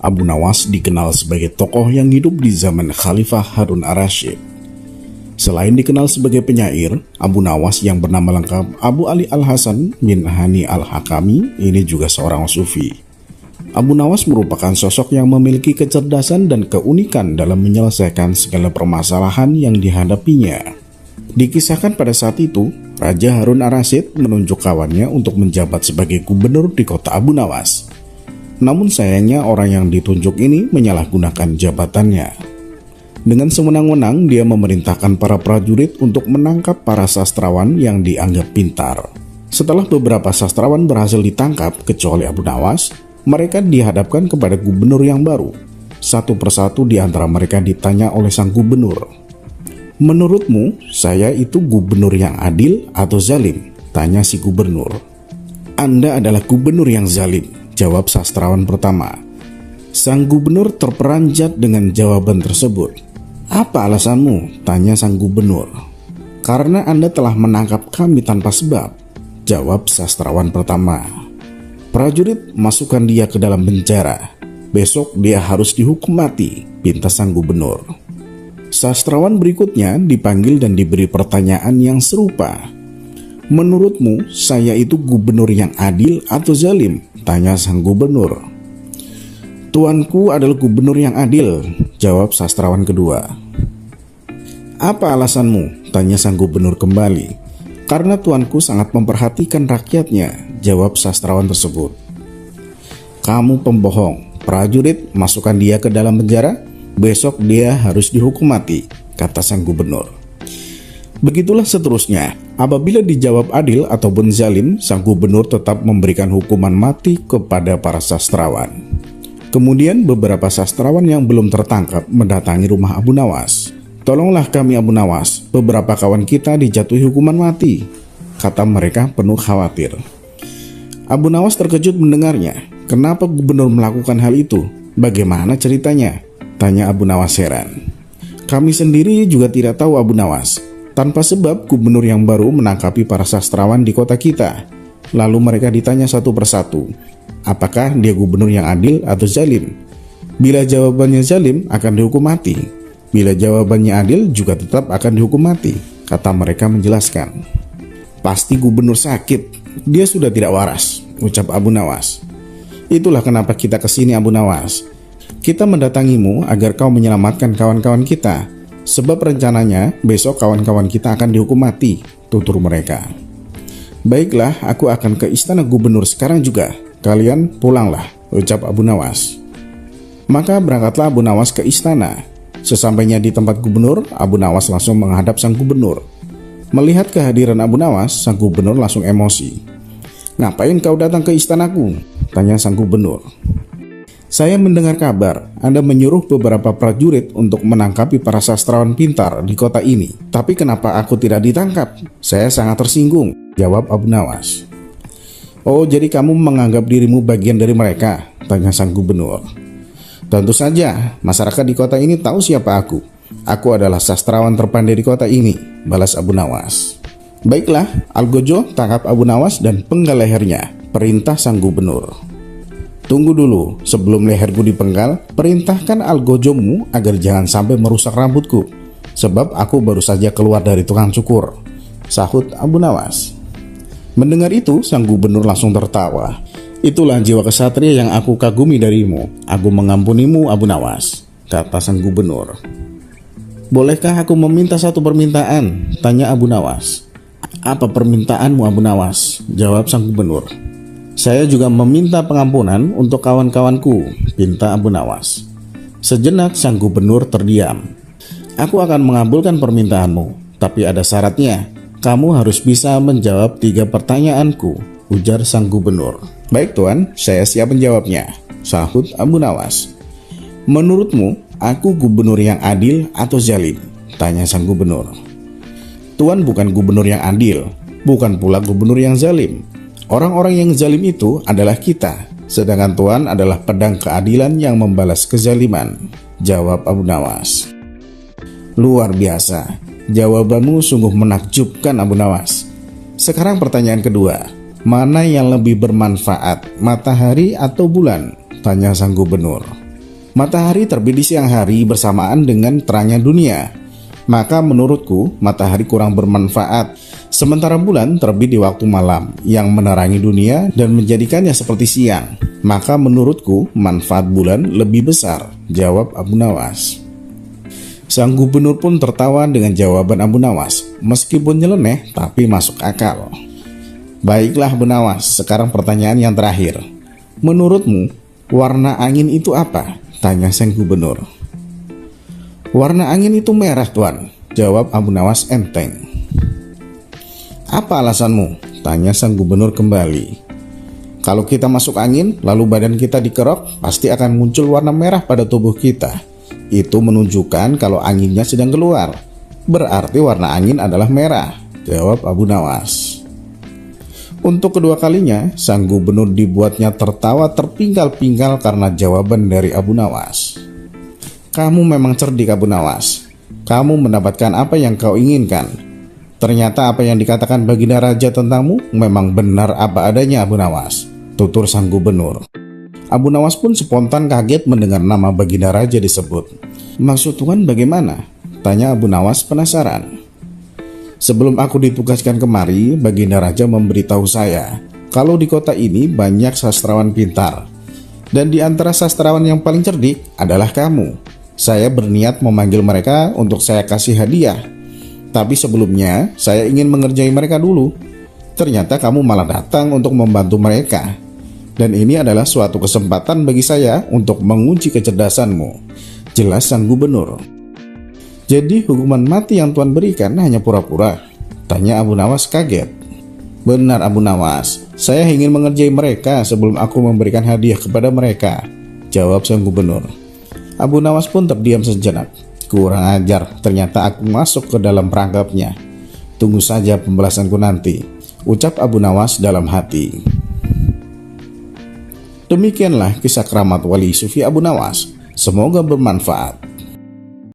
Abu Nawas dikenal sebagai tokoh yang hidup di zaman Khalifah Harun ar-Rasyid. Selain dikenal sebagai penyair, Abu Nawas yang bernama lengkap Abu Ali Al-Hasan bin Hani Al-Hakami ini juga seorang sufi. Abu Nawas merupakan sosok yang memiliki kecerdasan dan keunikan dalam menyelesaikan segala permasalahan yang dihadapinya. Dikisahkan pada saat itu, Raja Harun ar-Rasyid menunjuk kawannya untuk menjabat sebagai gubernur di kota Abu Nawas. Namun sayangnya orang yang ditunjuk ini menyalahgunakan jabatannya. Dengan sewenang-wenang dia memerintahkan para prajurit untuk menangkap para sastrawan yang dianggap pintar. Setelah beberapa sastrawan berhasil ditangkap kecuali Abu Nawas, mereka dihadapkan kepada gubernur yang baru. Satu persatu di antara mereka ditanya oleh sang gubernur. "Menurutmu, saya itu gubernur yang adil atau zalim?" tanya si gubernur. "Anda adalah gubernur yang zalim," jawab sastrawan pertama. Sang gubernur terperanjat dengan jawaban tersebut. "Apa alasanmu?" tanya sang gubernur. "Karena Anda telah menangkap kami tanpa sebab," jawab sastrawan pertama. "Prajurit, masukkan dia ke dalam penjara. Besok dia harus dihukum mati," pinta sang gubernur. Sastrawan berikutnya dipanggil dan diberi pertanyaan yang serupa. "Menurutmu, saya itu gubernur yang adil atau zalim?" tanya sang gubernur. "Tuanku adalah gubernur yang adil," jawab sastrawan kedua. "Apa alasanmu?" tanya sang gubernur kembali. "Karena tuanku sangat memperhatikan rakyatnya," jawab sastrawan tersebut. "Kamu pembohong. Prajurit, masukkan dia ke dalam penjara. Besok dia harus dihukum mati," kata sang gubernur. Begitulah seterusnya. Apabila dijawab adil ataupun zalim, sang gubernur tetap memberikan hukuman mati kepada para sastrawan. Kemudian beberapa sastrawan yang belum tertangkap mendatangi rumah Abu Nawas. "Tolonglah kami Abu Nawas, beberapa kawan kita dijatuhi hukuman mati," kata mereka penuh khawatir. Abu Nawas terkejut mendengarnya. "Kenapa gubernur melakukan hal itu? Bagaimana ceritanya?" tanya Abu Nawas heran. "Kami sendiri juga tidak tahu Abu Nawas. Tanpa sebab gubernur yang baru menangkapi para sastrawan di kota kita. Lalu mereka ditanya satu persatu, apakah dia gubernur yang adil atau zalim? Bila jawabannya zalim, akan dihukum mati. Bila jawabannya adil, juga tetap akan dihukum mati," kata mereka menjelaskan. "Pasti gubernur sakit. Dia sudah tidak waras," ucap Abu Nawas. "Itulah kenapa kita kesini Abu Nawas. Kita mendatangimu agar kau menyelamatkan kawan-kawan kita. Sebab rencananya besok kawan-kawan kita akan dihukum mati," tutur mereka. "Baiklah, aku akan ke istana gubernur sekarang juga. Kalian pulanglah," ucap Abu Nawas. Maka berangkatlah Abu Nawas ke istana. Sesampainya di tempat gubernur, Abu Nawas langsung menghadap sang gubernur. Melihat kehadiran Abu Nawas, sang gubernur langsung emosi. "Ngapain kau datang ke istanaku?" tanya sang gubernur. "Saya mendengar kabar Anda menyuruh beberapa prajurit untuk menangkapi para sastrawan pintar di kota ini. Tapi kenapa aku tidak ditangkap? Saya sangat tersinggung," jawab Abu Nawas. "Oh, jadi kamu menganggap dirimu bagian dari mereka?" tanya sang gubernur. "Tentu saja, masyarakat di kota ini tahu siapa aku. Aku adalah sastrawan terpandai di kota ini," balas Abu Nawas. "Baiklah, Algojo, tangkap Abu Nawas dan penggal lehernya," perintah sang gubernur. "Tunggu dulu, sebelum leherku dipenggal, perintahkan algojomu agar jangan sampai merusak rambutku, sebab aku baru saja keluar dari tukang cukur," sahut Abu Nawas. Mendengar itu, sang gubernur langsung tertawa. "Itulah jiwa kesatria yang aku kagumi darimu. Aku mengampunimu Abu Nawas," kata sang gubernur. "Bolehkah aku meminta satu permintaan?" tanya Abu Nawas. "Apa permintaanmu Abu Nawas?" jawab sang gubernur. "Saya juga meminta pengampunan untuk kawan-kawanku," pinta Abu Nawas. Sejenak sang gubernur terdiam. "Aku akan mengabulkan permintaanmu, tapi ada syaratnya. Kamu harus bisa menjawab 3 pertanyaanku," ujar sang gubernur. "Baik tuan, saya siap menjawabnya," sahut Abu Nawas. "Menurutmu, aku gubernur yang adil atau zalim?" tanya sang gubernur. "Tuan bukan gubernur yang adil, bukan pula gubernur yang zalim. Orang-orang yang zalim itu adalah kita, sedangkan Tuan adalah pedang keadilan yang membalas kezaliman," jawab Abu Nawas. "Luar biasa, jawabanmu sungguh menakjubkan Abu Nawas. Sekarang pertanyaan kedua, mana yang lebih bermanfaat, matahari atau bulan?" tanya sang gubernur. Matahari terbit di siang hari bersamaan dengan terangnya dunia. Maka menurutku matahari kurang bermanfaat, sementara bulan terbit di waktu malam yang menerangi dunia dan menjadikannya seperti siang. Maka menurutku manfaat bulan lebih besar, jawab Abu Nawas. Sang gubernur pun tertawa dengan jawaban Abu Nawas, meskipun nyeleneh tapi masuk akal. Baiklah Abu Nawas, sekarang pertanyaan yang terakhir. Menurutmu, warna angin itu apa? Tanya sang gubernur. Warna angin itu merah, Tuan, jawab Abu Nawas enteng. Apa alasanmu? Tanya sang gubernur kembali. Kalau kita masuk angin, lalu badan kita dikerok, pasti akan muncul warna merah pada tubuh kita. Itu menunjukkan kalau anginnya sedang keluar. Berarti warna angin adalah merah, jawab Abu Nawas. Untuk kedua kalinya, sang gubernur dibuatnya tertawa terpinggal-pinggal karena jawaban dari Abu Nawas. Kamu memang cerdik, Abu Nawas. Kamu mendapatkan apa yang kau inginkan. Ternyata apa yang dikatakan Baginda Raja tentangmu memang benar apa adanya, Abu Nawas, tutur sang gubernur. Abu Nawas pun spontan kaget mendengar nama Baginda Raja disebut. Maksud Tuan bagaimana? Tanya Abu Nawas penasaran. Sebelum aku ditugaskan kemari, Baginda Raja memberitahu saya kalau di kota ini banyak sastrawan pintar. Dan di antara sastrawan yang paling cerdik adalah kamu. Saya berniat memanggil mereka untuk saya kasih hadiah. Tapi sebelumnya, saya ingin mengerjai mereka dulu. Ternyata kamu malah datang untuk membantu mereka. Dan ini adalah suatu kesempatan bagi saya untuk menguji kecerdasanmu, jelas sang gubernur. Jadi hukuman mati yang Tuan berikan hanya pura-pura? Tanya Abu Nawas kaget. Benar Abu Nawas, saya ingin mengerjai mereka sebelum aku memberikan hadiah kepada mereka, jawab sang gubernur. Abu Nawas pun terdiam sejenak. Kurang ajar, ternyata aku masuk ke dalam perangkapnya. Tunggu saja pembalasanku nanti, ucap Abu Nawas dalam hati. Demikianlah kisah keramat wali sufi Abu Nawas. Semoga bermanfaat.